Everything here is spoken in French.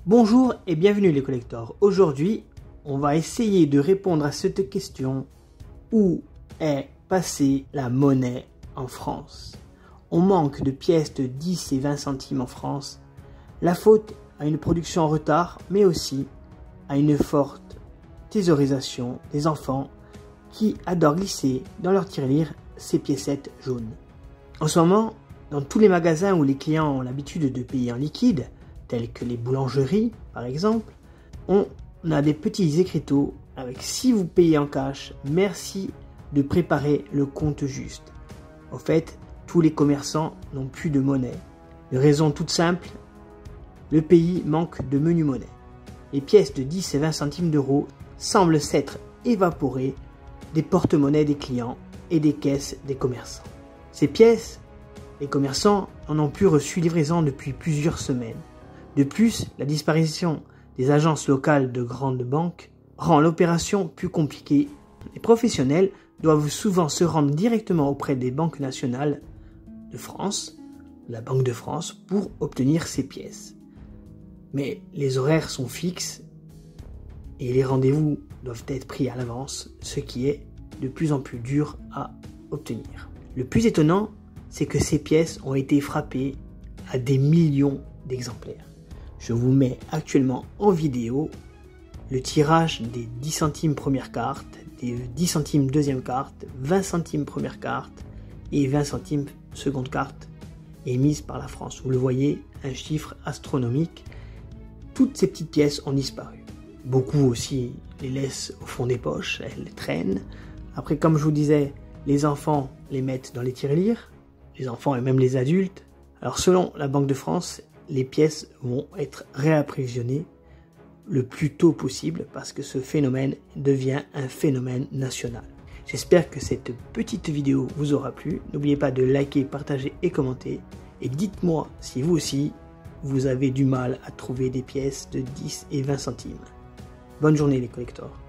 Bonjour et bienvenue les collecteurs. Aujourd'hui, on va essayer de répondre à cette question. Où est passée la monnaie en France? On manque de pièces de 10 et 20 centimes en France. La faute à une production en retard, mais aussi à une forte thésaurisation des enfants qui adorent glisser dans leur tirelire ces piécettes jaunes. En ce moment, dans tous les magasins où les clients ont l'habitude de payer en liquide, tels que les boulangeries par exemple, on a des petits écriteaux avec « Si vous payez en cash, merci de préparer le compte juste ». En fait, tous les commerçants n'ont plus de monnaie. De raison toute simple, le pays manque de menu monnaie. Les pièces de 10 et 20 centimes d'euros semblent s'être évaporées des porte-monnaies des clients et des caisses des commerçants. Ces pièces, les commerçants en ont plus reçu livraison depuis plusieurs semaines. De plus, la disparition des agences locales de grandes banques rend l'opération plus compliquée. Les professionnels doivent souvent se rendre directement auprès des banques nationales de France, la Banque de France, pour obtenir ces pièces. Mais les horaires sont fixes et les rendez-vous doivent être pris à l'avance, ce qui est de plus en plus dur à obtenir. Le plus étonnant, c'est que ces pièces ont été frappées à des millions d'exemplaires. Je vous mets actuellement en vidéo le tirage des 10 centimes première carte, des 10 centimes deuxième carte, 20 centimes première carte et 20 centimes seconde carte émise par la France. Vous le voyez, un chiffre astronomique. Toutes ces petites pièces ont disparu. Beaucoup aussi les laissent au fond des poches, elles traînent. Après, comme je vous disais, les enfants les mettent dans les tirelires, les enfants et même les adultes. Alors selon la Banque de France, les pièces vont être réapprovisionnées le plus tôt possible parce que ce phénomène devient un phénomène national. J'espère que cette petite vidéo vous aura plu. N'oubliez pas de liker, partager et commenter. Et dites-moi si vous aussi, vous avez du mal à trouver des pièces de 10 et 20 centimes. Bonne journée les collecteurs.